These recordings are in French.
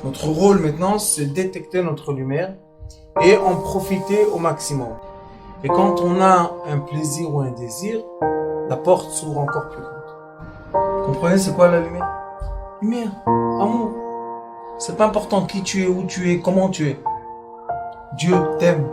Notre rôle maintenant, c'est de détecter notre lumière et en profiter au maximum. Et quand on a un plaisir ou un désir, la porte s'ouvre encore plus grande. Vous comprenez c'est quoi la lumière? Lumière, amour. C'est pas important qui tu es, où tu es, comment tu es. Dieu t'aime.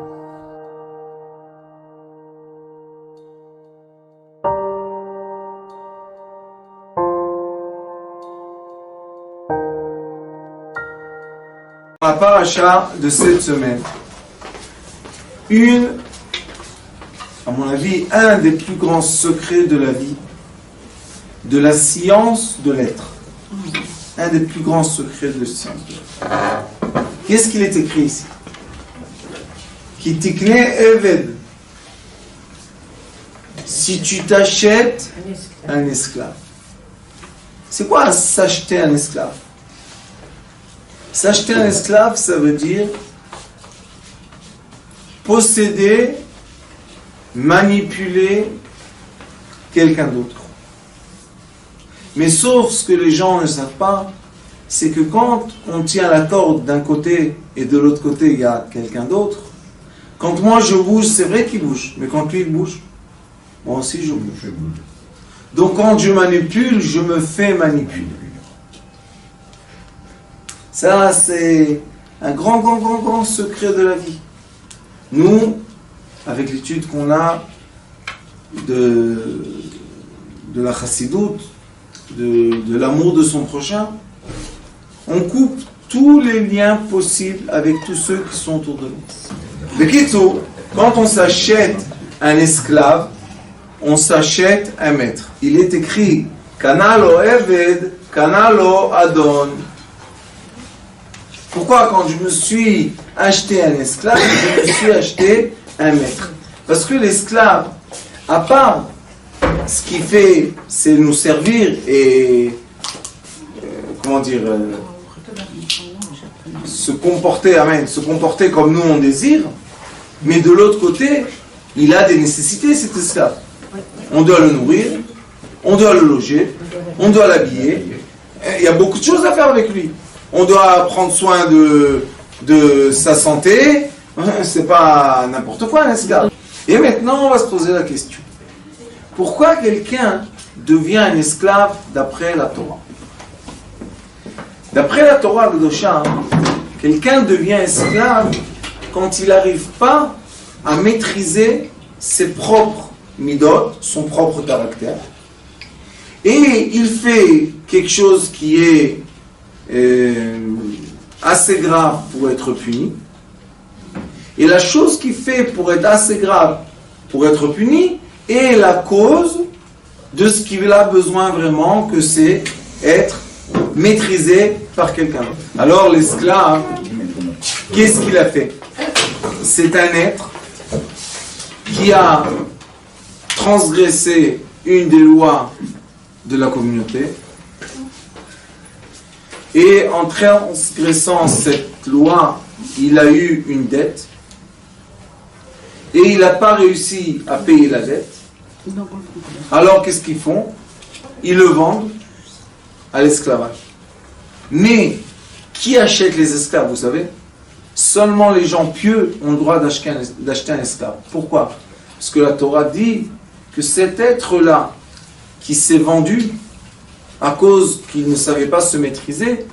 La paracha de cette semaine, à mon avis, un des plus grands secrets de la vie, de la science de l'être. Un des plus grands secrets de la science de l'être. Qu'est-ce qu'il est écrit ici? Ki tikne eved. Si tu t'achètes un esclave. C'est quoi s'acheter un esclave? S'acheter un esclave, ça veut dire posséder, manipuler quelqu'un d'autre. Mais sauf ce que les gens ne savent pas, c'est que quand on tient la corde d'un côté et de l'autre côté il y a quelqu'un d'autre, quand moi je bouge, c'est vrai qu'il bouge, mais quand lui il bouge, moi aussi je bouge. Donc quand je manipule, je me fais manipuler. Ça, c'est un grand secret de la vie. Nous, avec l'étude qu'on a de la chassidoute, de l'amour de son prochain, on coupe tous les liens possibles avec tous ceux qui sont autour de nous. De Kitso, quand on s'achète un esclave, on s'achète un maître. Il est écrit Kanalo Eved, Kanalo Adon. Pourquoi quand je me suis acheté un esclave, je me suis acheté un maître? Parce que l'esclave, à part ce qu'il fait, c'est nous servir et se comporter comme nous on désire, mais de l'autre côté, il a des nécessités cet esclave. On doit le nourrir, on doit le loger, on doit l'habiller, il y a beaucoup de choses à faire avec lui. On doit prendre soin de sa santé, c'est pas n'importe quoi un esclave. Et maintenant on va se poser la question. Pourquoi quelqu'un devient un esclave d'après la Torah? D'après la Torah Kedosha, quelqu'un devient esclave quand il n'arrive pas à maîtriser ses propres midot, son propre caractère, et il fait quelque chose qui est assez grave pour être puni, et la chose qu'il fait pour être assez grave pour être puni est la cause de ce qu'il a besoin vraiment, que c'est être maîtrisé par quelqu'un d'autre. Alors l'esclave, qu'est-ce qu'il a fait? C'est un être qui a transgressé une des lois de la communauté, et en transgressant cette loi, il a eu une dette, et il n'a pas réussi à payer la dette. Alors qu'est-ce qu'ils font? Ils le vendent à l'esclavage. Mais qui achète les esclaves, vous savez? Seulement les gens pieux ont le droit d'acheter un esclave. Pourquoi? Parce que la Torah dit que cet être-là qui s'est vendu à cause qu'il ne savait pas se maîtriser,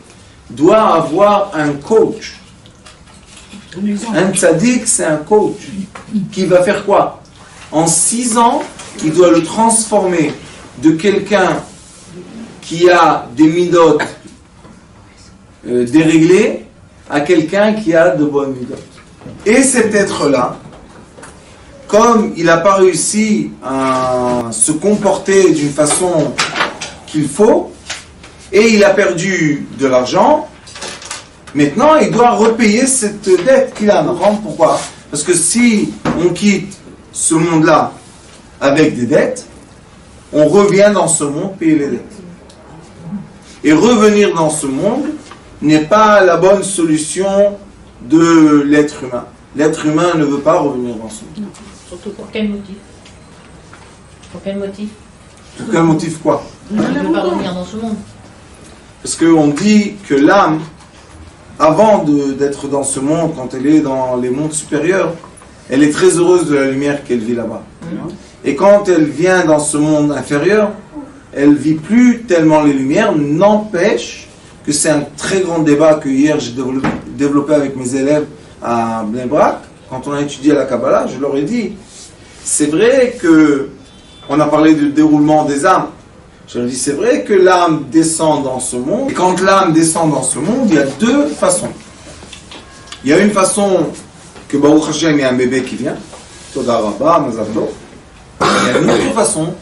doit avoir un coach. Un tzaddik, c'est un coach qui va faire quoi? En 6 ans, il doit le transformer de quelqu'un qui a des midot déréglés à quelqu'un qui a de bonnes midot. Et cet être-là, comme il n'a pas réussi à se comporter d'une façon qu'il faut, et il a perdu de l'argent, maintenant il doit repayer cette dette qu'il a. Pourquoi? Parce que si on quitte ce monde-là avec des dettes, on revient dans ce monde payer les dettes. Et revenir dans ce monde n'est pas la bonne solution de l'être humain. L'être humain ne veut pas revenir dans ce monde. Surtout pour quel motif? Pour quel motif? Pour quel motif quoi? Il ne veut pas revenir dans ce monde. Parce qu'on dit que l'âme avant d'être dans ce monde, quand elle est dans les mondes supérieurs, elle est très heureuse de la lumière qu'elle vit là-bas. Et quand elle vient dans ce monde inférieur, elle vit plus tellement les lumières, n'empêche que c'est un très grand débat que hier j'ai développé avec mes élèves à Bnei Brak. Quand on a étudié la Kabbalah, je leur ai dit, c'est vrai que, on a parlé du déroulement des âmes, je leur ai dit, c'est vrai que l'âme descend dans ce monde, et quand l'âme descend dans ce monde, il y a deux façons. Il y a une façon que Baruch Hashem, il y a un bébé qui vient, Toda Rabba, Mazal Tov. Il y a une autre façon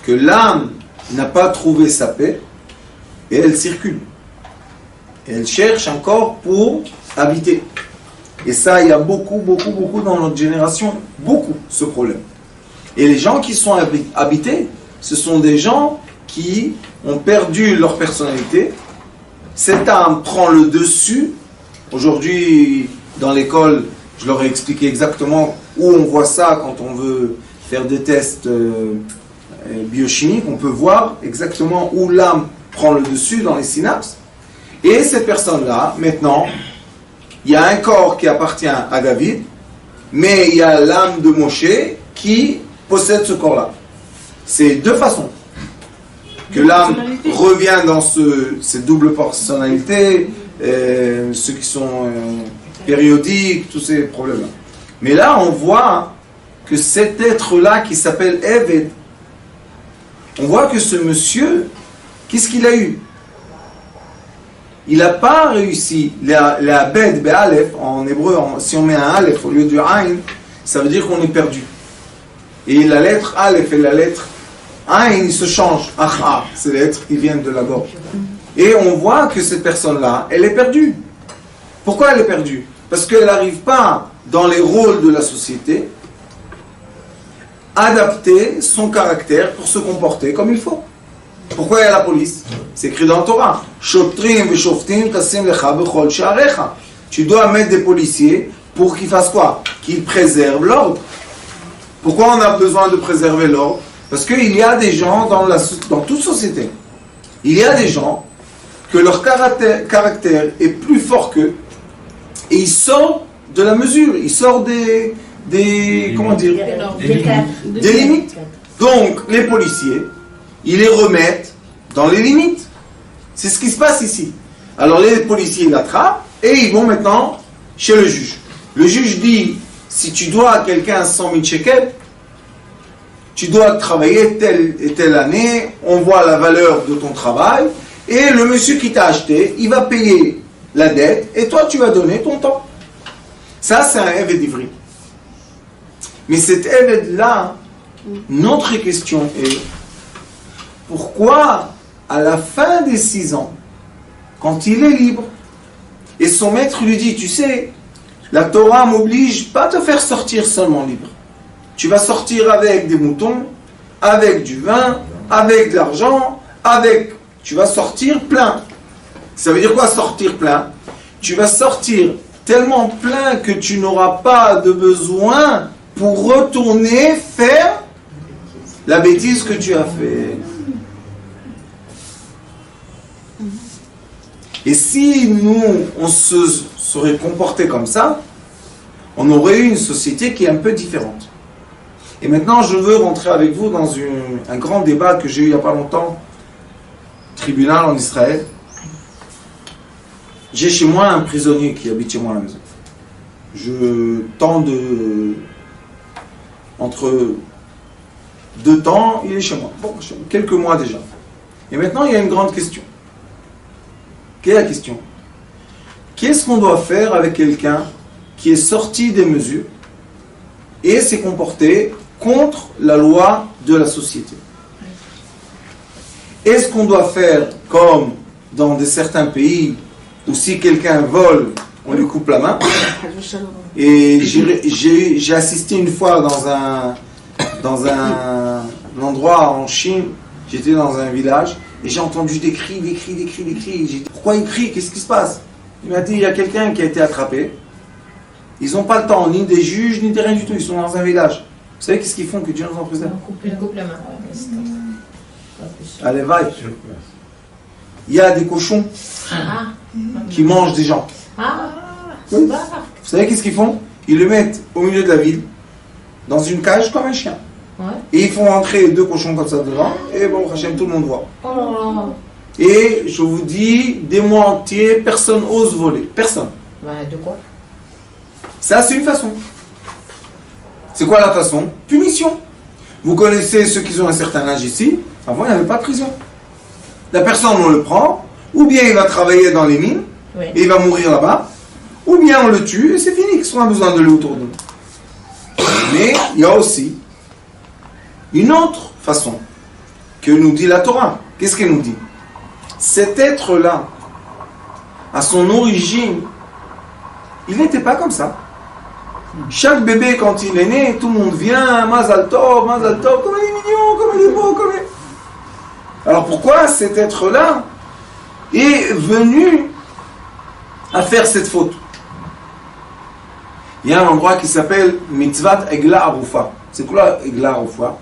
que l'âme n'a pas trouvé sa paix, et elle circule. Et elle cherche un corps pour habiter. Et ça, il y a beaucoup dans notre génération, beaucoup, ce problème. Et les gens qui sont habités, ce sont des gens qui ont perdu leur personnalité. Cette âme prend le dessus. Aujourd'hui, dans l'école, je leur ai expliqué exactement où on voit ça quand on veut faire des tests biochimiques. On peut voir exactement où l'âme prend le dessus dans les synapses. Et cette personne-là, maintenant, il y a un corps qui appartient à David, mais il y a l'âme de Moshe qui possède ce corps-là. C'est deux façons que l'âme revient dans cette double personnalité, ceux qui sont périodiques, tous ces problèmes-là. Mais là, on voit que cet être-là qui s'appelle Eved, on voit que ce monsieur, qu'est-ce qu'il a eu? Il n'a pas réussi. La bed, be'alef, en hébreu, si on met un alef au lieu du aïn, ça veut dire qu'on est perdu. Et la lettre alef et la lettre aïn, ils se changent. Ah, c'est les lettres qui viennent de la gorge. Et on voit que cette personne-là, elle est perdue. Pourquoi elle est perdue? Parce qu'elle n'arrive pas, dans les rôles de la société, à adapter son caractère pour se comporter comme il faut. Pourquoi il y a la police? C'est écrit dans le Torah. Tu dois mettre des policiers pour qu'ils fassent quoi? Qu'ils préservent l'ordre. Pourquoi on a besoin de préserver l'ordre? Parce qu'il y a des gens dans toute société. Il y a des gens que leur caractère est plus fort qu'eux et ils sortent de la mesure. Ils sortent des limites. Donc les policiers, ils les remettent dans les limites. C'est ce qui se passe ici. Alors les policiers l'attrapent et ils vont maintenant chez le juge. Le juge dit, si tu dois à quelqu'un 100 000 shekels, tu dois travailler telle et telle année, on voit la valeur de ton travail, et le monsieur qui t'a acheté, il va payer la dette, et toi tu vas donner ton temps. Ça c'est un Eved ivri. Mais cet Eved-là, notre question est, pourquoi, à la fin des 6 ans, quand il est libre, et son maître lui dit, tu sais, la Torah m'oblige pas à te faire sortir seulement libre. Tu vas sortir avec des moutons, avec du vin, avec de l'argent, tu vas sortir plein. Ça veut dire quoi sortir plein? Tu vas sortir tellement plein que tu n'auras pas de besoin pour retourner faire la bêtise que tu as fait. Et si nous, on se serait comporté comme ça, on aurait eu une société qui est un peu différente. Et maintenant, je veux rentrer avec vous dans un grand débat que j'ai eu il n'y a pas longtemps, tribunal en Israël. J'ai chez moi un prisonnier qui habite chez moi à la maison. Je tends entre 2 temps, il est chez moi. Bon, quelques mois déjà. Et maintenant, il y a une grande question. Quelle est la question? Qu'est-ce qu'on doit faire avec quelqu'un qui est sorti des mesures et s'est comporté contre la loi de la société? Est-ce qu'on doit faire comme dans certains pays où si quelqu'un vole, on lui coupe la main? Et j'ai assisté une fois dans un endroit en Chine, j'étais dans un village, et j'ai entendu des cris. J'ai dit, pourquoi ils crient? Qu'est-ce qui se passe? Il m'a dit, il y a quelqu'un qui a été attrapé. Ils n'ont pas le temps, ni des juges, ni de rien du tout. Ils sont dans un village. Vous savez qu'est-ce qu'ils font? Que Dieu nous en préserve. Ils coupent la main. Allez, vaille. Il y a des cochons qui mangent des gens. Ah, Oui. bah, Vous savez qu'est-ce qu'ils font? Ils le mettent au milieu de la ville, dans une cage comme un chien. ouais. Et ils font rentrer 2 cochons comme ça devant, et bon, Hachem, tout le monde voit. Oh là là. Et je vous dis, des mois entiers, personne n'ose voler. Personne. Bah, de quoi? Ça, c'est une façon. C'est quoi la façon? Punition. Vous connaissez ceux qui ont un certain âge ici. Avant, il n'y avait pas de prison. La personne, on le prend, ou bien il va travailler dans les mines, Oui. et il va mourir là-bas, ou bien on le tue, et c'est fini, qu'ils ont besoin de lui autour de nous. Mais il y a aussi une autre façon que nous dit la Torah. Qu'est-ce qu'elle nous dit? Cet être-là, à son origine, il n'était pas comme ça. Chaque bébé, quand il est né, tout le monde vient, Mazal Tov, comme il est mignon, comme il est beau, comme il est... Alors pourquoi cet être-là est venu à faire cette faute? Il y a un endroit qui s'appelle Mitzvat Egla Arufa. C'est quoi Egla Arufa?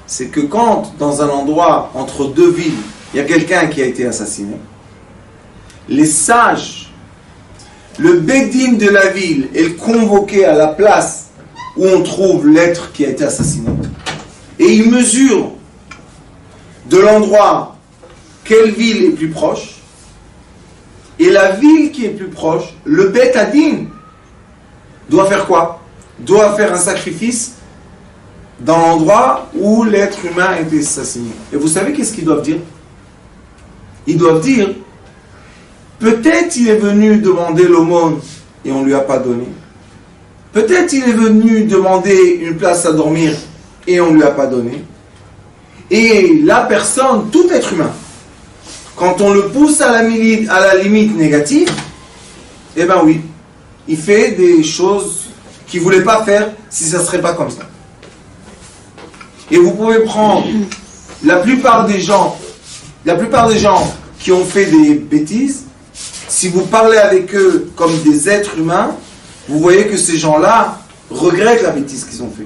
C'est que quand, dans un endroit entre 2 villes, il y a quelqu'un qui a été assassiné, les sages, le Bédine de la ville est convoqué à la place où on trouve l'être qui a été assassiné. Et ils mesurent de l'endroit quelle ville est plus proche. Et la ville qui est plus proche, le Beth Adin, doit faire quoi? Doit faire un sacrifice dans l'endroit où l'être humain a été assassiné. Et vous savez qu'est-ce qu'ils doivent dire? Ils doivent dire, peut-être il est venu demander l'aumône et on ne lui a pas donné. Peut-être il est venu demander une place à dormir et on ne lui a pas donné. Et la personne, tout être humain, quand on le pousse à la limite négative, eh bien oui, il fait des choses qu'il ne voulait pas faire si ça ne serait pas comme ça. Et vous pouvez prendre la plupart des gens qui ont fait des bêtises, si vous parlez avec eux comme des êtres humains, vous voyez que ces gens-là regrettent la bêtise qu'ils ont fait.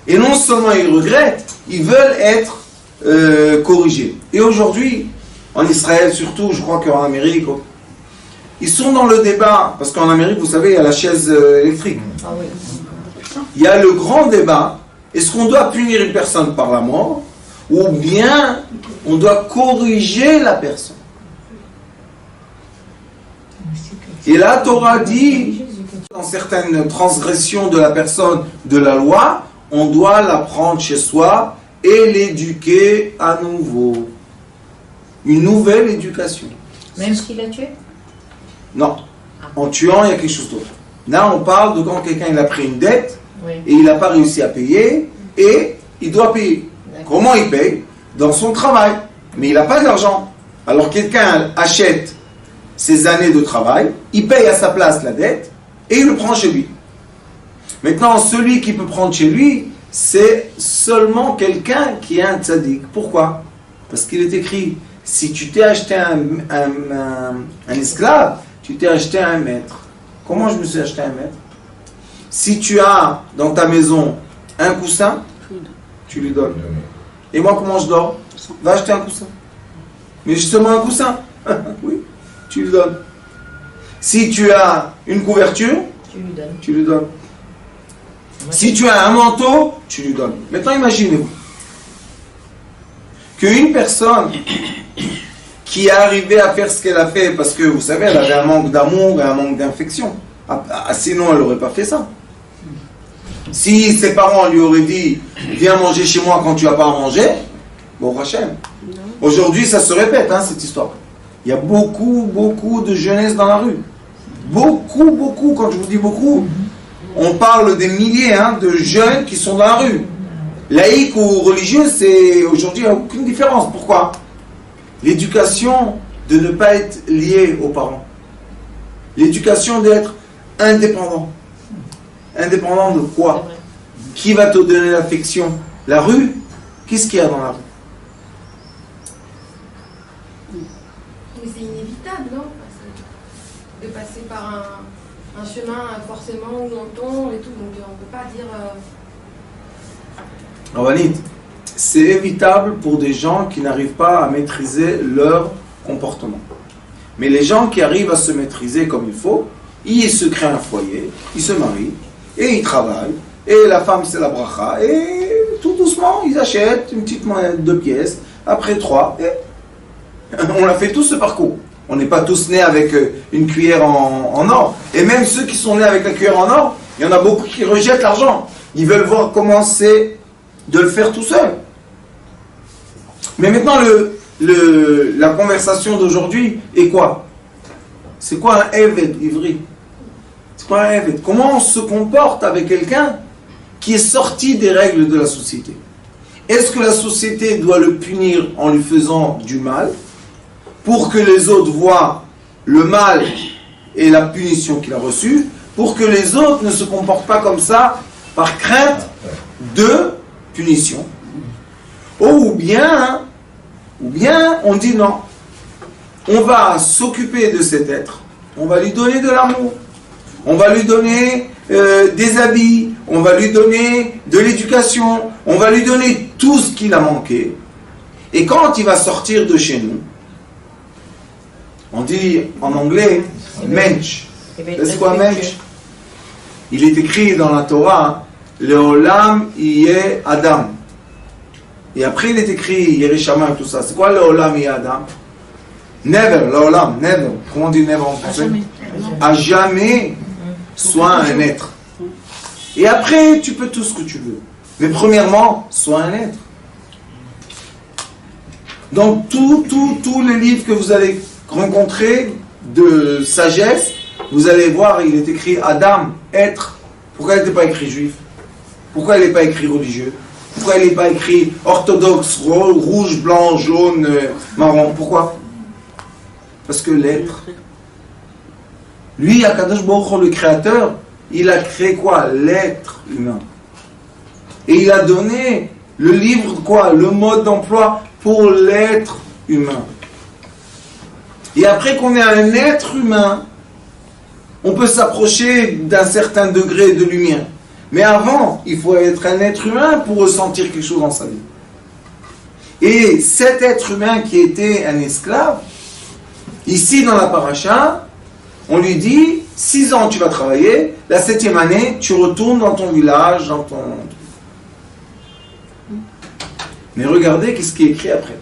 Et non seulement ils regrettent, ils veulent être corrigés. Et aujourd'hui, en Israël surtout, je crois qu'en Amérique, ils sont dans le débat, parce qu'en Amérique, vous savez, il y a la chaise électrique. Ah oui. Il y a le grand débat, est-ce qu'on doit punir une personne par la mort, ou bien on doit corriger la personne? Et la Torah dit, dans certaines transgressions de la personne de la loi, on doit la prendre chez soi et l'éduquer à nouveau. Une nouvelle éducation. Même s'il l'a tué? Non. En tuant, il y a quelque chose d'autre. Là, on parle de quand quelqu'un il a pris une dette Oui. et il n'a pas réussi à payer et il doit payer. D'accord. Comment il paye? Dans son travail. Mais il n'a pas d'argent. Alors quelqu'un achète ses années de travail, il paye à sa place la dette et il le prend chez lui. Maintenant, celui qui peut prendre chez lui, c'est seulement quelqu'un qui est un tzaddik. Pourquoi? Parce qu'il est écrit, si tu t'es acheté un esclave, tu t'es acheté un maître. Comment je me suis acheté un maître? Si tu as dans ta maison un coussin, tu lui donnes. Et moi, comment je dors? Va acheter un coussin. Mais justement un coussin. Oui, tu lui donnes. Si tu as une couverture, Tu lui donnes. tu lui donnes. Si tu as un manteau, tu lui donnes. Maintenant, imaginez-vous qu'une personne qui est arrivée à faire ce qu'elle a fait, parce que vous savez, elle avait un manque d'amour et un manque d'affection. Sinon, elle n'aurait pas fait ça. Si ses parents lui auraient dit viens manger chez moi quand tu n'as pas à manger, bon, Hachem. Aujourd'hui, ça se répète, hein, cette histoire. Il y a beaucoup de jeunesse dans la rue. Beaucoup, quand je vous dis beaucoup, on parle des milliers de jeunes qui sont dans la rue. Laïque ou religieux, c'est aujourd'hui, il n'y a aucune différence. Pourquoi? L'éducation de ne pas être lié aux parents. L'éducation d'être indépendant. Indépendant de quoi? Qui va te donner l'affection? La rue? Qu'est-ce qu'il y a dans la rue? Mais c'est inévitable, non? De passer par un chemin forcément où on tombe et tout, donc on ne peut pas dire... Ravanit, c'est évitable pour des gens qui n'arrivent pas à maîtriser leur comportement. Mais les gens qui arrivent à se maîtriser comme il faut, ils se créent un foyer, ils se marient, et ils travaillent, et la femme c'est la bracha, et tout doucement, ils achètent une petite monnaie de 2 pièces, après 3, et on a fait tout ce parcours. On n'est pas tous nés avec une cuillère en or. Et même ceux qui sont nés avec la cuillère en or, il y en a beaucoup qui rejettent l'argent. Ils veulent voir comment c'est de le faire tout seul. Mais maintenant, la conversation d'aujourd'hui est quoi? C'est quoi un Eved ivri? C'est quoi un Eved? Comment on se comporte avec quelqu'un qui est sorti des règles de la société? Est-ce que la société doit le punir en lui faisant du mal pour que les autres voient le mal et la punition qu'il a reçue, pour que les autres ne se comportent pas comme ça par crainte de punition? Ou bien on dit non, on va s'occuper de cet être, on va lui donner de l'amour, on va lui donner des habits, on va lui donner de l'éducation, on va lui donner tout ce qu'il a manqué, et quand il va sortir de chez nous, on dit en anglais mensch. C'est quoi mensch? Il est écrit dans la Torah, Leolam yeh Adam. Et après il est écrit Yerishama et tout ça. C'est quoi Leolam yeh Adam? Never, Leolam, never. Comment on dit never en français? À jamais, sois un être. Et après, tu peux tout ce que tu veux. Mais premièrement, sois un être. Donc tous les livres que vous allez rencontrer de sagesse, vous allez voir, il est écrit Adam, être. Pourquoi il n'est pas écrit juif? Pourquoi il n'est pas écrit religieux? Pourquoi il n'est pas écrit orthodoxe, rouge, blanc, jaune, marron? Pourquoi? Parce que l'être. Lui, Akadosh Baruch Hu, le créateur, il a créé quoi? L'être humain. Et il a donné le livre, quoi? Le mode d'emploi pour l'être humain. Et après qu'on est un être humain, on peut s'approcher d'un certain degré de lumière. Mais avant, il faut être un être humain pour ressentir quelque chose dans sa vie. Et cet être humain qui était un esclave, ici dans la paracha, on lui dit, 6 ans tu vas travailler, la 7e année, tu retournes dans ton village, dans ton... Mais regardez qu'est-ce qui est écrit après.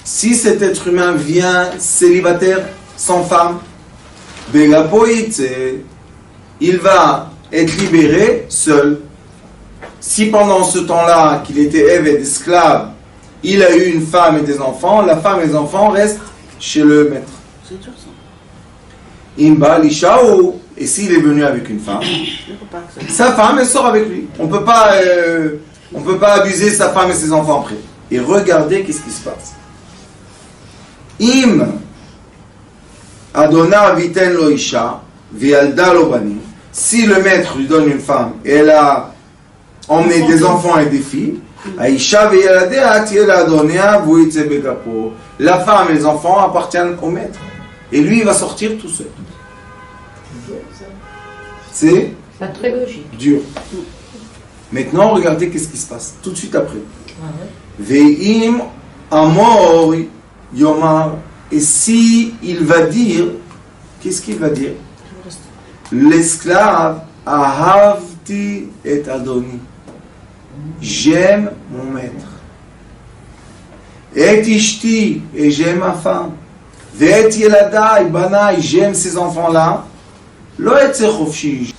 Si cet être humain vient célibataire, sans femme, il va être libéré seul. Si pendant ce temps-là qu'il était évêque esclave, il a eu une femme et des enfants, la femme et les enfants restent chez le maître. C'est dur ça. Imba lishao, et s'il est venu avec une femme, sa femme elle sort avec lui. On peut pas abuser sa femme et ses enfants après. Et regardez qu'est-ce qui se passe. Im Adona viten lo isha vialda lo bani. Si le maître lui donne une femme et elle a emmené des enfants et des filles, Aisha vialadea tiel adonea vuitze begapo. La femme et les enfants appartiennent au maître. Et lui il va sortir tout seul. C'est pas très logique. Dur. Maintenant regardez qu'est-ce qui se passe tout de suite après. Ve'im amor yomar. Et si il va dire, qu'est-ce qu'il va dire? L'esclave ahavti et adoni. J'aime mon maître. Et ishti, et j'aime ma femme. Ve'et yeladai banai, j'aime ces enfants-là. Lo etze chofshi.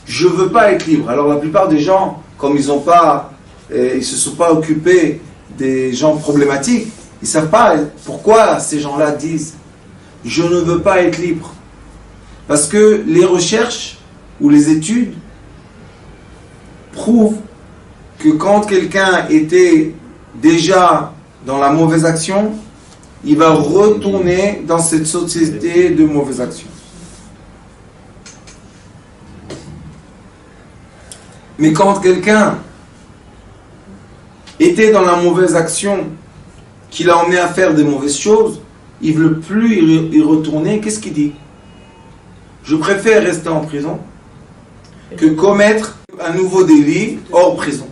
Je veux pas être libre. Alors la plupart des gens, comme ils se sont pas occupés des gens problématiques, ils ne savent pas pourquoi ces gens-là disent « Je ne veux pas être libre ». Parce que les recherches ou les études prouvent que quand quelqu'un était déjà dans la mauvaise action, il va retourner dans cette société de mauvaise action. Mais quand quelqu'un était dans la mauvaise action, qui l'a emmené à faire des mauvaises choses, il ne veut plus y retourner, qu'est-ce qu'il dit? Je préfère rester en prison que commettre un nouveau délit hors prison.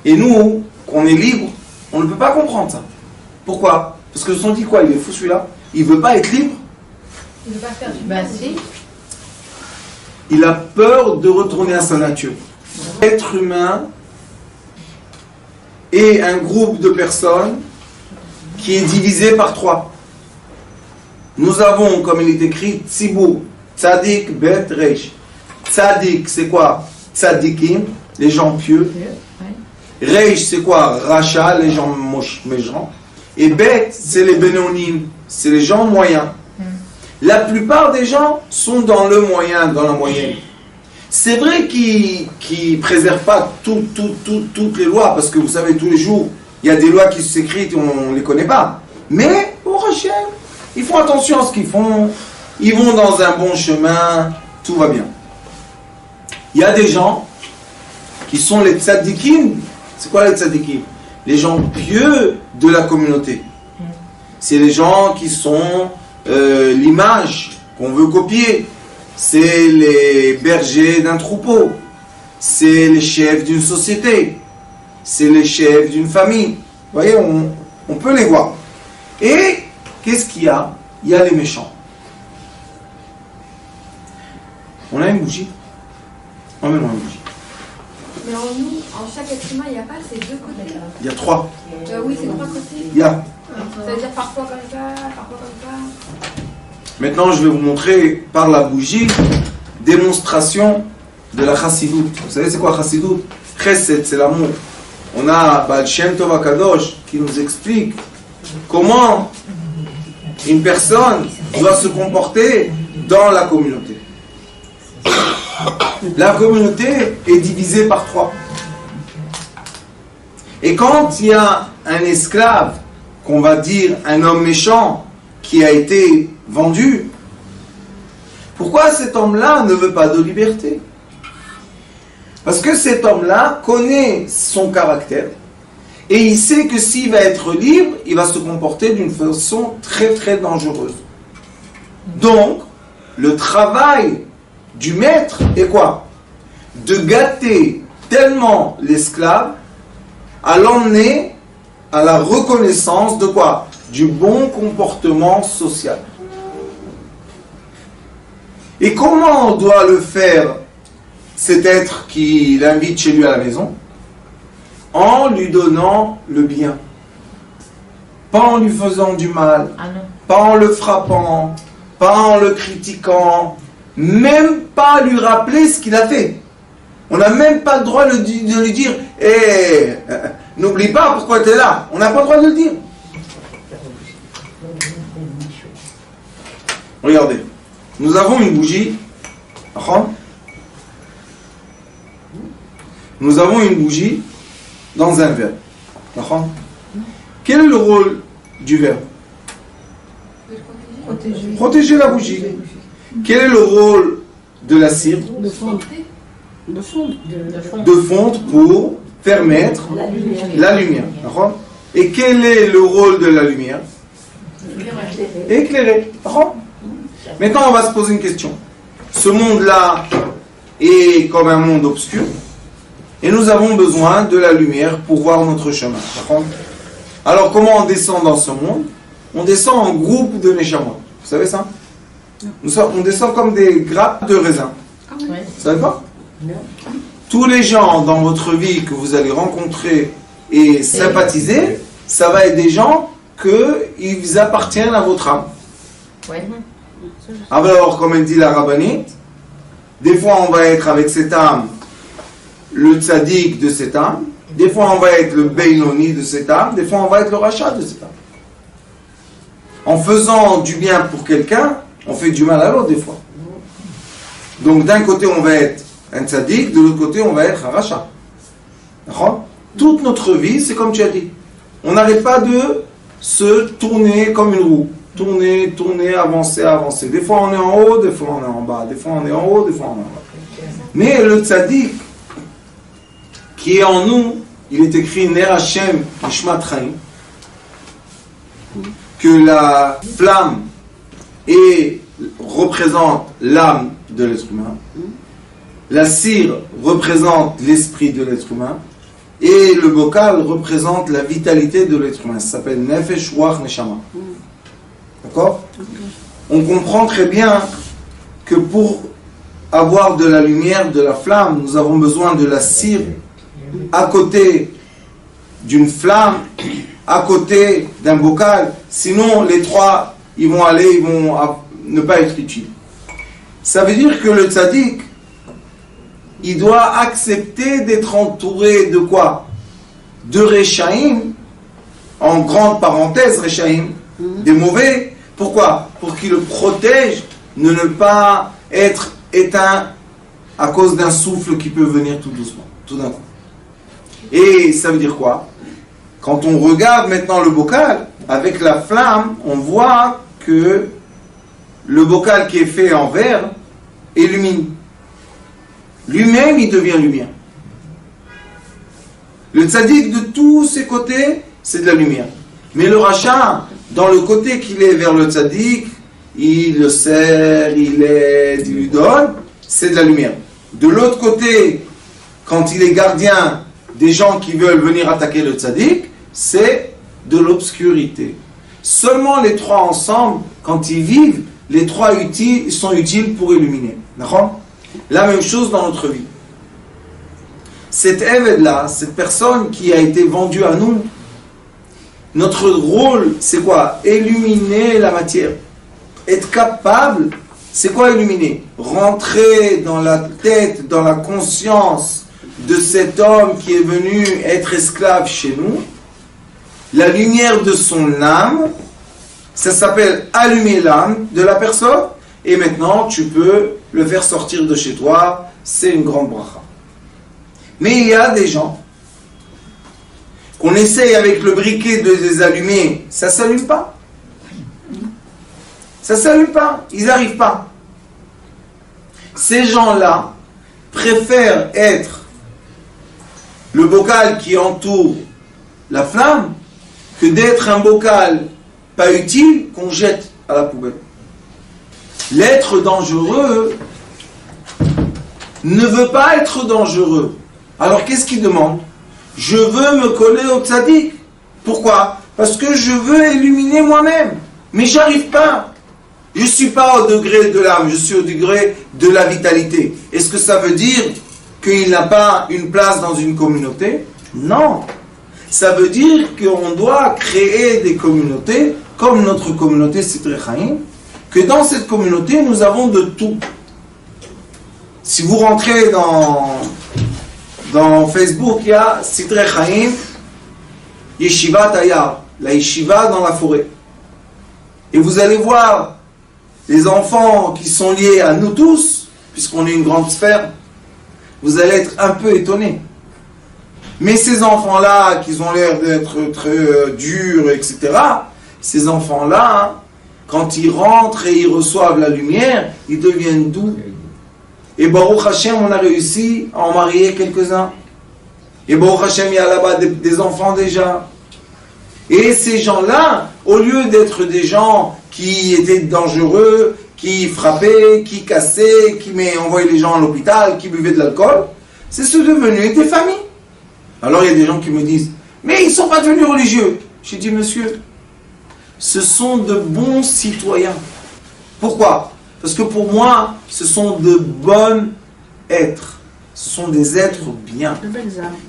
Et nous, qu'on est libre, On ne peut pas comprendre ça. Pourquoi? Parce que on dit quoi? Il est fou celui-là? Il veut pas être libre? Il ne veut pas faire du Bah si. Il a peur de retourner à sa nature. L'être humain est un groupe de personnes qui est divisé par 3. Nous avons, comme il est écrit, Tzibur, Tzadik, Bet, Reish. Tzadik, c'est quoi? Tzadikim, les gens pieux. Reish, c'est quoi? Racha, les gens méchants. Et Bet, c'est les Bénonim, c'est les gens moyens. La plupart des gens sont dans le moyen, dans la moyenne. C'est vrai qu'ils ne préservent pas toutes les lois, parce que vous savez, tous les jours, il y a des lois qui s'écrivent et on ne les connaît pas. Mais, au Hachem, ils font attention à ce qu'ils font, ils vont dans un bon chemin, tout va bien. Il y a des gens qui sont les tzadikim. C'est quoi les tzadikim? Les gens pieux de la communauté. C'est les gens qui sont l'image qu'on veut copier. C'est les bergers d'un troupeau. C'est les chefs d'une société. C'est les chefs d'une famille. Vous voyez, on peut les voir. Et qu'est-ce qu'il y a? Il y a les méchants. On a une bougie. Emmène-moi une bougie. Mais en nous, en chaque être humain, il n'y a pas ces 2 côtés. Il y a 3. Oui, c'est 3 côtés. Il y a. Ça veut dire parfois comme ça, parfois comme ça. Maintenant, je vais vous montrer par la bougie démonstration de la chassidout. Vous savez, c'est quoi chassidout? Chesed, c'est l'amour. On a Baal Shem Tov HaKadosh qui nous explique comment une personne doit se comporter dans la communauté. La communauté est divisée par 3. Et quand il y a un esclave, qu'on va dire un homme méchant, qui a été vendu, pourquoi cet homme-là ne veut pas de liberté? Parce que cet homme-là connaît son caractère et il sait que s'il va être libre, il va se comporter d'une façon très très dangereuse. Donc, le travail du maître est quoi? De gâter tellement l'esclave à l'emmener à la reconnaissance de quoi? Du bon comportement social. Et comment on doit le faire, cet être qui l'invite chez lui à la maison? En lui donnant le bien. Pas en lui faisant du mal, pas en le frappant, pas en le critiquant, même pas lui rappeler ce qu'il a fait. On n'a même pas le droit de lui dire « Eh, n'oublie pas pourquoi tu es là ». On n'a pas le droit de le dire. Regardez, nous avons une bougie. Nous avons une bougie dans un verre. Quel est le rôle du verre? Protéger la bougie. Quel est le rôle de la cire? De fondre pour permettre la lumière. Et quel est le rôle de la lumière? Éclairer. Maintenant, on va se poser une question. Ce monde-là est comme un monde obscur et nous avons besoin de la lumière pour voir notre chemin. Alors, comment on descend dans ce monde? On descend en groupe de Neshamot. Vous savez ça? On descend comme des grappes de raisin. Vous savez pas? Tous les gens dans votre vie que vous allez rencontrer et sympathiser, ça va être des gens qu'ils appartiennent à votre âme. Alors, comme elle dit la rabbinite, des fois on va être avec cette âme le tzaddik de cette âme, des fois on va être le Beinoni de cette âme, des fois on va être le rachat de cette âme. En faisant du bien pour quelqu'un, on fait du mal à l'autre des fois. Donc d'un côté on va être un tzaddik, de l'autre côté on va être un rachat. D'accord? Toute notre vie, c'est comme tu as dit. On n'arrête pas de se tourner comme une roue. Tourner, avancer. Des fois on est en haut, des fois on est en bas. Des fois on est en haut, des fois on est en bas. Mais le tzaddik qui est en nous, il est écrit Ner Hashem Nishmat Chaim, que la flamme représente l'âme de l'être humain, la cire représente l'esprit de l'être humain, Et le bocal représente la vitalité de l'être humain. Ça s'appelle Nefesh Ruach Neshama. D'accord? On comprend très bien que pour avoir de la lumière, de la flamme, nous avons besoin de la cire à côté d'une flamme, à côté d'un bocal. Sinon, les trois, ils vont ne pas être utiles. Ça veut dire que le tzaddik, il doit accepter d'être entouré de quoi? De Rechaïm, en grande parenthèse, Rechaïm, des mauvais. Pourquoi? Pour qu'il le protège de ne pas être éteint à cause d'un souffle qui peut venir tout doucement, tout d'un coup. Et ça veut dire quoi? Quand on regarde maintenant le bocal, avec la flamme, on voit que le bocal qui est fait en verre illumine. Lui-même, il devient lumière. Le tzaddik, de tous ses côtés, c'est de la lumière. Mais le rachat, dans le côté qu'il est vers le tzaddik, il le sert, il l'aide, il lui donne, c'est de la lumière. De l'autre côté, quand il est gardien des gens qui veulent venir attaquer le tzaddik, c'est de l'obscurité. Seulement les trois ensemble, quand ils vivent, les trois sont utiles pour illuminer. D'accord? La même chose dans notre vie. Cet évêque-là, cette personne qui a été vendue à nous, notre rôle, c'est quoi? Illuminer la matière. Être capable, c'est quoi illuminer? Rentrer dans la tête, dans la conscience de cet homme qui est venu être esclave chez nous, la lumière de son âme, ça s'appelle allumer l'âme de la personne, et maintenant tu peux le faire sortir de chez toi, c'est une grande bracha. Mais il y a des gens qu'on essaye avec le briquet de les allumer, ça ne s'allume pas. Ça ne s'allume pas, ils n'arrivent pas. Ces gens-là préfèrent être le bocal qui entoure la flamme que d'être un bocal pas utile qu'on jette à la poubelle. L'être dangereux ne veut pas être dangereux. Alors qu'est-ce qu'il demande? Je veux me coller au tzaddik. Pourquoi? Parce que je veux illuminer moi-même. Mais j'arrive pas. Je ne suis pas au degré de l'âme, je suis au degré de la vitalité. Est-ce que ça veut dire qu'il n'a pas une place dans une communauté? Non. Ça veut dire qu'on doit créer des communautés, comme notre communauté Sitrei Chaim, que dans cette communauté, nous avons de tout. Si vous rentrez dans Facebook, il y a Sitrei Chaim, Yeshiva Tayar, la Yeshiva dans la forêt. Et vous allez voir les enfants qui sont liés à nous tous, puisqu'on est une grande sphère, vous allez être un peu étonnés. Mais ces enfants-là, qui ont l'air d'être très durs, etc., ces enfants-là, quand ils rentrent et ils reçoivent la lumière, ils deviennent doux. Et Baruch Hashem, on a réussi à en marier quelques-uns. Et Baruch Hashem, il y a là-bas des enfants déjà. Et ces gens-là, au lieu d'être des gens qui étaient dangereux, qui frappaient, qui cassaient, qui envoyaient les gens à l'hôpital, qui buvaient de l'alcool, c'est devenus des familles. Alors il y a des gens qui me disent, mais ils ne sont pas devenus religieux. J'ai dit, monsieur, ce sont de bons citoyens. Pourquoi? Parce que pour moi, ce sont de bons êtres. Ce sont des êtres bien.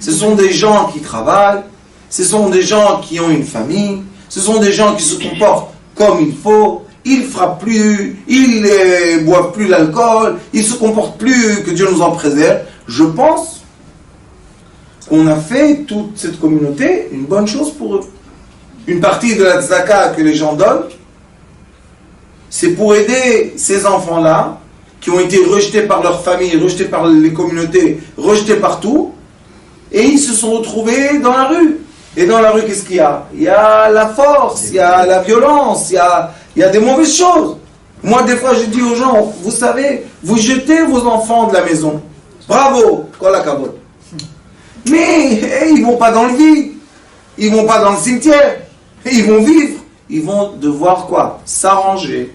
Ce sont des gens qui travaillent. Ce sont des gens qui ont une famille. Ce sont des gens qui se comportent comme il faut. Ils ne frappent plus. Ils ne boivent plus l'alcool. Ils ne se comportent plus, que Dieu nous en préserve. Je pense qu'on a fait toute cette communauté une bonne chose pour eux. Une partie de la tzedaka que les gens donnent, c'est pour aider ces enfants-là qui ont été rejetés par leur famille, rejetés par les communautés, rejetés partout, et ils se sont retrouvés dans la rue. Et dans la rue, qu'est-ce qu'il y a? Il y a la force, il y a la violence, il y a des mauvaises choses. Moi, des fois, je dis aux gens, vous savez, vous jetez vos enfants de la maison. Bravo, kol hakavod. Mais ils ne vont pas dans le vide, ils ne vont pas dans le cimetière, ils vont vivre, ils vont devoir quoi? S'arranger.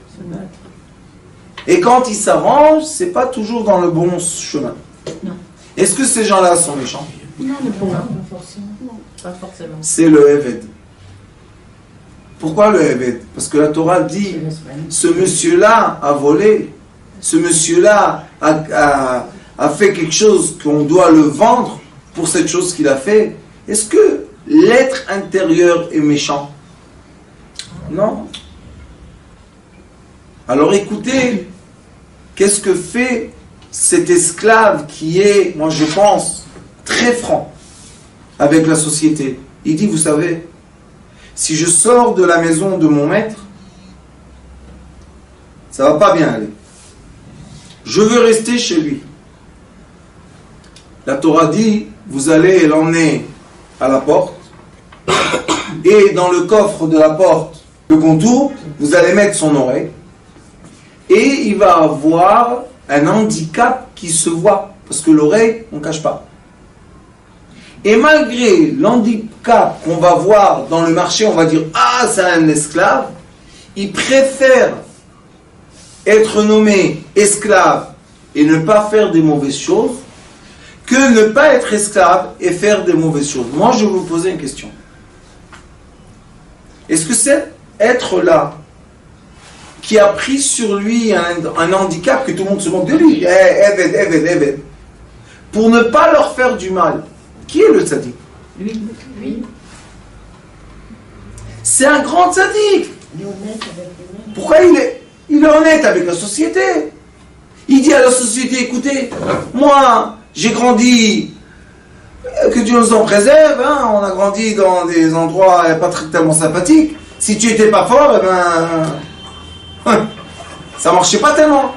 Et quand ils s'arrangent, c'est pas toujours dans le bon chemin. Non. Est-ce que ces gens-là sont méchants? Non, pas forcément. Pas forcément. C'est le Eved. Pourquoi le Eved? Parce que la Torah dit, ce monsieur-là a volé, ce monsieur-là a fait quelque chose qu'on doit le vendre pour cette chose qu'il a fait. Est-ce que l'être intérieur est méchant? Non. Alors écoutez, qu'est-ce que fait cet esclave qui est, moi je pense, très franc avec la société? Il dit, vous savez, si je sors de la maison de mon maître, ça va pas bien aller. Je veux rester chez lui. La Torah dit, vous allez l'emmener à la porte, et dans le coffre de la porte, le contour, vous allez mettre son oreille, et il va avoir un handicap qui se voit, parce que l'oreille, on ne cache pas. Et malgré l'handicap qu'on va voir dans le marché, on va dire « Ah, c'est un esclave », il préfère être nommé esclave et ne pas faire des mauvaises choses que ne pas être esclave et faire des mauvaises choses. Moi, je vais vous poser une question. Est-ce que cet être-là, qui a pris sur lui un handicap que tout le monde se moque de lui, Eved, pour ne pas leur faire du mal, qui est le tzaddik? Lui. C'est un grand tzaddik. Pourquoi il est honnête avec la société? Il dit à la société, écoutez, moi, j'ai grandi, que Dieu nous en préserve, hein, on a grandi dans des endroits pas tellement sympathiques. Si tu n'étais pas fort, ça marchait pas tellement.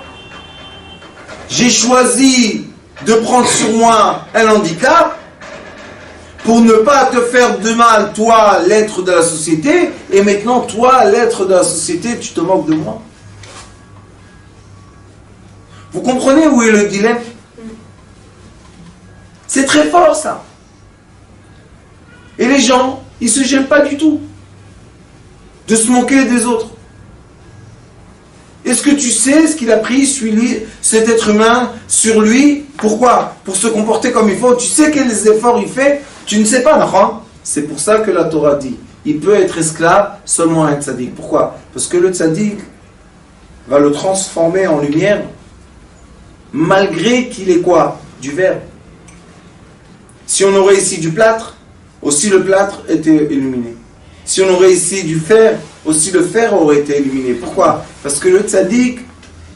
J'ai choisi de prendre sur moi un handicap pour ne pas te faire de mal, toi, l'être de la société, et maintenant, toi, l'être de la société, tu te moques de moi. Vous comprenez où est le dilemme? C'est très fort, ça. Et les gens, ils ne se gênent pas du tout de se moquer des autres. Est-ce que tu sais ce qu'il a pris, cet être humain, sur lui? Pourquoi? Pour se comporter comme il faut. Tu sais quels efforts il fait? Tu ne sais pas, non? C'est pour ça que la Torah dit, il peut être esclave seulement un tzaddik. Pourquoi? Parce que le tzaddik va le transformer en lumière, malgré qu'il est quoi? Du verre. Si on aurait ici du plâtre, aussi le plâtre était illuminé. Si on aurait ici du fer, aussi le fer aurait été illuminé. Pourquoi? Parce que le tzaddik,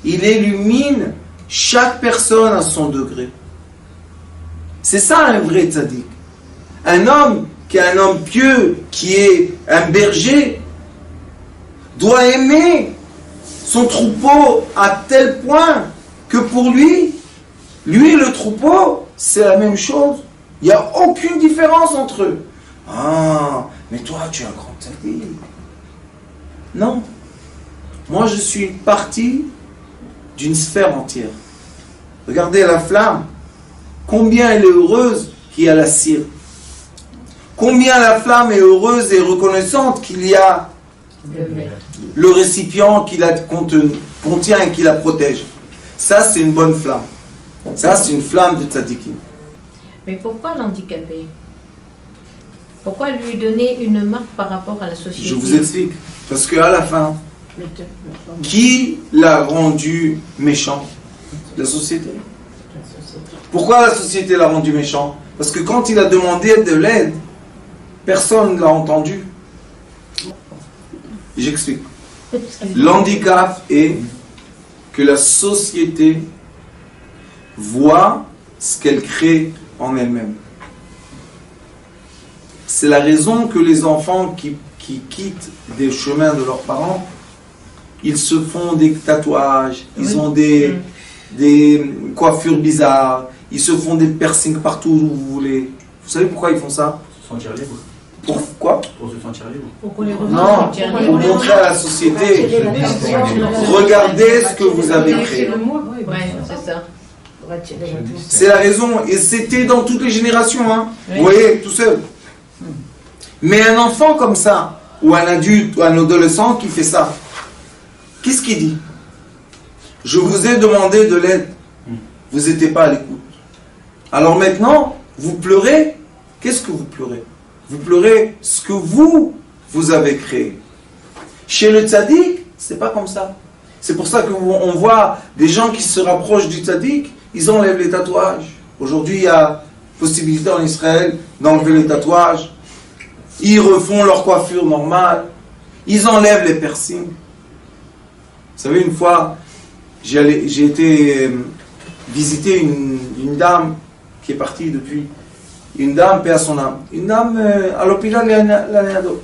il illumine chaque personne à son degré. C'est ça un vrai tzaddik. Un homme qui est un homme pieux, qui est un berger, doit aimer son troupeau à tel point que pour lui et le troupeau, c'est la même chose. Il n'y a aucune différence entre eux. Ah, mais toi, tu es un grand tzaddik. Non. Moi, je suis une partie d'une sphère entière. Regardez la flamme. Combien elle est heureuse qu'il y a la cire. Combien la flamme est heureuse et reconnaissante qu'il y a le récipient qui la contient et qui la protège. Ça, c'est une bonne flamme. Ça, c'est une flamme de tzadikim. Mais pourquoi l'handicaper? Pourquoi lui donner une marque par rapport à la société? Je vous explique. Parce qu'à la fin, qui l'a rendu méchant? La société. Pourquoi la société l'a rendu méchant? Parce que quand il a demandé de l'aide, personne ne l'a entendu. J'explique. L'handicap est que la société voit ce qu'elle crée en elle-même. C'est la raison que les enfants qui quittent des chemins de leurs parents, ils se font des tatouages, ils ont des coiffures bizarres, ils se font des piercings partout où vous voulez. Vous savez pourquoi ils font ça? Pour se sentir libre. Pourquoi? Pour se sentir libre. Non, pour montrer à la société, regardez ce que vous avez créé. Ouais, c'est ça. C'est la raison, et c'était dans toutes les générations, hein. Vous voyez, tout seul. Mais un enfant comme ça, ou un adulte, ou un adolescent qui fait ça, qu'est-ce qu'il dit? Je vous ai demandé de l'aide, vous n'étiez pas à l'écoute. Alors maintenant, vous pleurez qu'est-ce que vous pleurez? Vous pleurez ce que vous avez créé. Chez le tzaddik, c'est pas comme ça. C'est pour ça qu'on voit des gens qui se rapprochent du tzaddik, ils enlèvent les tatouages. Aujourd'hui, il y a possibilité en Israël d'enlever les tatouages. Ils refont leur coiffure normale. Ils enlèvent les piercings. Vous savez, une fois, j'ai été visiter une dame qui est partie depuis. Une dame, paix à son âme. Une dame à l'hôpital Laniado.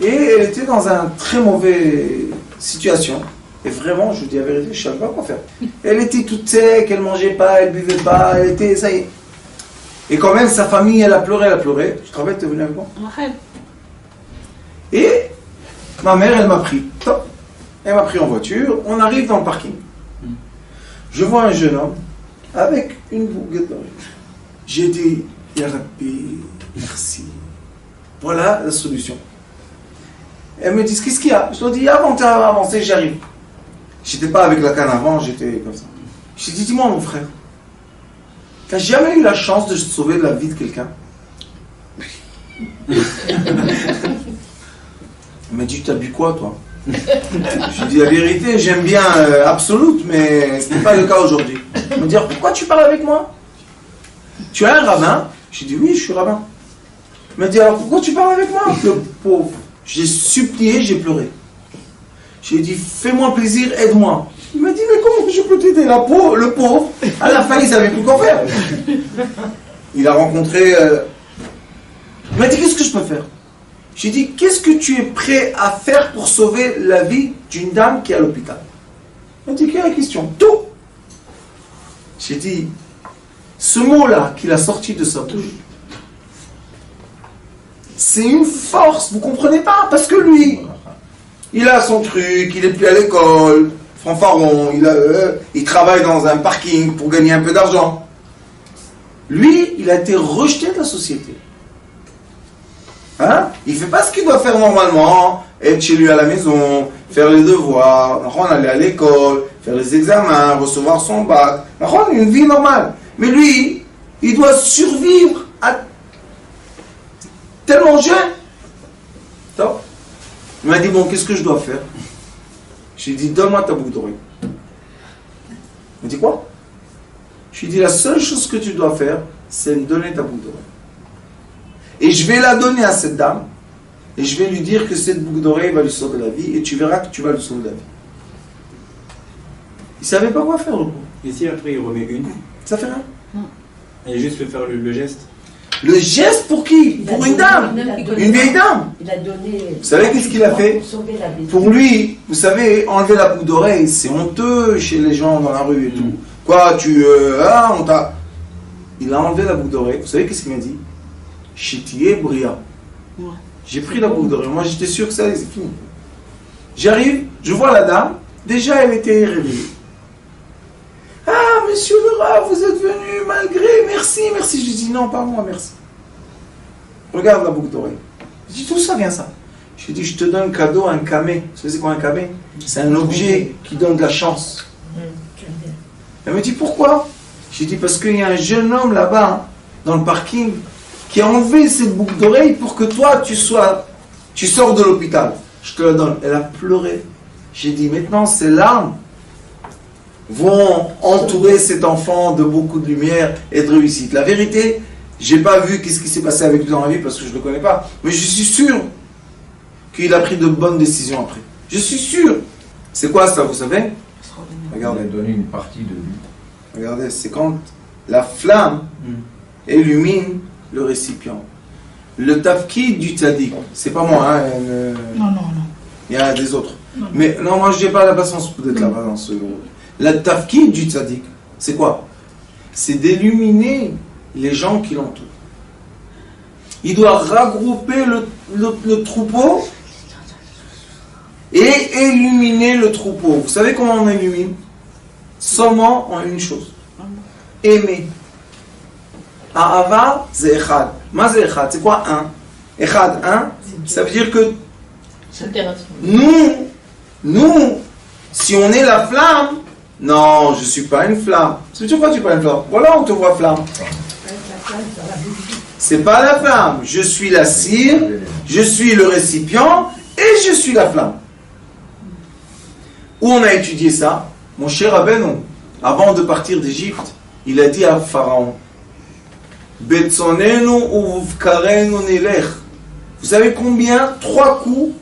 Et elle était dans une très mauvaise situation. Et vraiment, je vous dis la vérité, je ne savais pas quoi faire. Elle était toute sec, elle ne mangeait pas, elle ne buvait pas, elle était... ça y est. Et quand même, sa famille, elle a pleuré. Tu te rappelles, tu es venu avec moi? Et ma mère, elle m'a pris. Top. Elle m'a pris en voiture. On arrive dans le parking. Je vois un jeune homme avec une bouguette d'oreille. J'ai dit, Ya Rabbi, merci. Voilà la solution. Elle me dit, qu'est-ce qu'il y a? Je lui dis, avant d'avancer, j'arrive. J'étais pas avec la canne avant, j'étais comme ça. J'ai dit, dis-moi mon frère, t'as jamais eu la chance de sauver la vie de quelqu'un? Elle m'a dit, t'as bu quoi toi? J'ai dit la vérité, j'aime bien Absolute, mais ce n'est pas le cas aujourd'hui. Elle m'a dit, pourquoi tu parles avec moi? Tu es un rabbin? J'ai dit, oui, je suis rabbin. Elle m'a dit, alors pourquoi tu parles avec moi? Le pauvre. J'ai supplié, j'ai pleuré. J'ai dit, fais-moi plaisir, aide-moi. Il m'a dit, mais comment je peux t'aider? Le pauvre, à la fin, il ne savait plus quoi faire. Il a rencontré... Il m'a dit, qu'est-ce que je peux faire? J'ai dit, qu'est-ce que tu es prêt à faire pour sauver la vie d'une dame qui est à l'hôpital? Il m'a dit, quelle est la question? Tout. J'ai dit, ce mot-là qu'il a sorti de sa bouche, c'est une force, vous comprenez pas? Parce que lui, il a son truc, il est plus à l'école, fanfaron, il travaille dans un parking pour gagner un peu d'argent. Lui, il a été rejeté de la société. Hein? Il ne fait pas ce qu'il doit faire normalement, être chez lui à la maison, faire les devoirs, aller à l'école, faire les examens, recevoir son bac, une vie normale. Mais lui, il doit survivre à tellement jeune. Top. Il m'a dit, bon, qu'est-ce que je dois faire? J'ai dit, donne-moi ta boucle d'oreille. Il m'a dit, quoi? Je lui ai dit, la seule chose que tu dois faire, c'est me donner ta boucle d'oreille. Et je vais la donner à cette dame, et je vais lui dire que cette boucle d'oreille va lui sauver la vie, et tu verras que tu vas lui sauver la vie. Il ne savait pas quoi faire, le pauvre. Et si après il remet une? Ça fait rien. Et juste faire le geste? Le geste pour qui? Pour une dame. Une vieille dame. Il a donné... Vous savez qu'est-ce qu'il a fait? Pour sauver la vie. Pour lui, vous savez, enlever la boucle d'oreille, c'est honteux chez les gens dans la rue et tout. Quoi, on t'a... Il a enlevé la boucle d'oreille. Vous savez qu'est-ce qu'il m'a dit? Chitier Bria. J'ai pris la boucle d'oreille. Moi, j'étais sûr que ça allait, c'est fini. J'arrive, je vois la dame. Déjà, elle était réveillée. Ah, monsieur le Rav, vous êtes venu malgré, merci. Je dis non, pas moi, merci. Regarde la boucle d'oreille. Je dis, tout ça vient ça. Je dis, je te donne un cadeau, un camé. Vous savez c'est quoi un camé? C'est un objet qui donne de la chance. Elle me dit, pourquoi? Je dis, parce qu'il y a un jeune homme là-bas, dans le parking, qui a enlevé cette boucle d'oreille pour que toi, tu sors de l'hôpital. Je te la donne. Elle a pleuré. J'ai dit, maintenant, ces larmes vont entourer cet enfant de beaucoup de lumière et de réussite. La vérité, j'ai pas vu qu'est-ce qui s'est passé avec lui dans la vie parce que je le connais pas. Mais je suis sûr qu'il a pris de bonnes décisions après. Je suis sûr. C'est quoi ça, vous savez? Regardez. Il a donné une partie de lui. Regardez, c'est quand la flamme illumine le récipient. Le tafkid du tzaddik, c'est pas moi, hein, Non. il y a des autres. Mais non, moi je n'ai pas la patience d'être là-bas dans ce groupe. La tafkid du tzaddik, c'est quoi? C'est d'illuminer les gens qui l'entourent. Il doit regrouper le troupeau et illuminer le troupeau. Vous savez comment on illumine? Seulement en une chose. Aimer. Ahava, c'est echad. Ma c'est echad, c'est quoi un? Echad, un, ça veut dire que nous, si on est la flamme, non, je ne suis pas une flamme. Ça veut dire quoi tu n'es pas une flamme? Voilà, on te voit flamme. C'est pas la flamme. Je suis la cire, je suis le récipient et je suis la flamme. Où on a étudié ça? Mon cher Rabbeinu, avant de partir d'Égypte, il a dit à Pharaon, Betsonenu uvkarenu nilech. Vous savez combien? 3 coups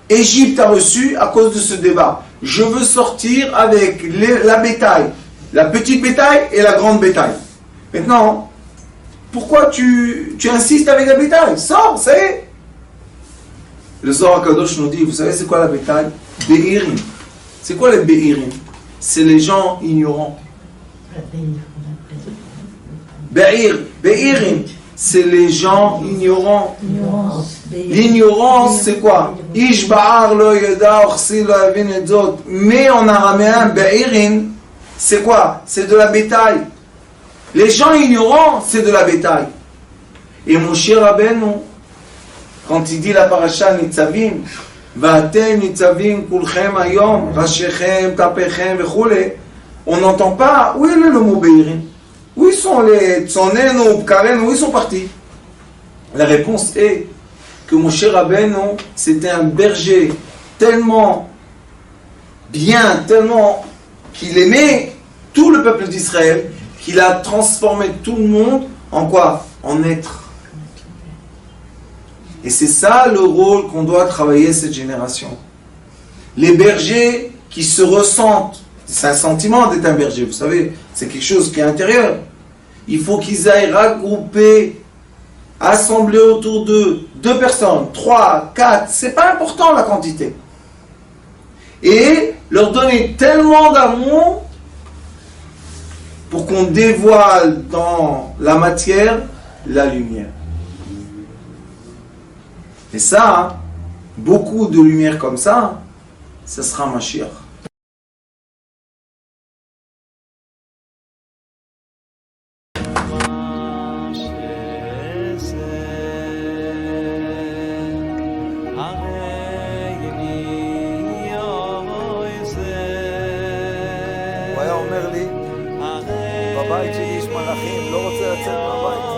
Égypte a reçu à cause de ce débat. Je veux sortir avec la bétail, la petite bétail et la grande bétail. Maintenant, pourquoi tu insistes avec la bétail? Sors, ça y est. Le Zohar HaKadosh nous dit, vous savez c'est quoi la bétail? Be'irim. C'est quoi les Be'irim? C'est les gens ignorants. Be'irim, c'est les gens ignorants. L'ignorance, c'est quoi? Ishba'ar lo yeda orsi lo yavin et zot. Mais en araméen, Be'irim, c'est quoi? C'est de la bétail. Les gens ignorants, c'est de la bétail. Et mon cher Rabbeinu, quand il dit la paracha Nitzavim, Va'atem Nitzavim kulchem hayom, rashechem, tapechem, vechule, on n'entend pas, où est le mot Be'irim? Où sont les Tsonenu, Pkaren, où ils sont partis? La réponse est que mon cher Rabbeinu, c'était un berger tellement bien, tellement qu'il aimait tout le peuple d'Israël, qu'il a transformé tout le monde en quoi? En être. Et c'est ça le rôle qu'on doit travailler cette génération. Les bergers qui se ressentent, c'est un sentiment d'être un berger, vous savez, c'est quelque chose qui est intérieur. Il faut qu'ils aillent regrouper, assembler autour d'eux 2 personnes, 3, 4, c'est pas important la quantité. Et leur donner tellement d'amour pour qu'on dévoile dans la matière la lumière. Et ça, beaucoup de lumière comme ça, ça sera Mashiach. הוא היה אומר לי, בבית שלי יש מלאכים, לא רוצה לצאת מהבית.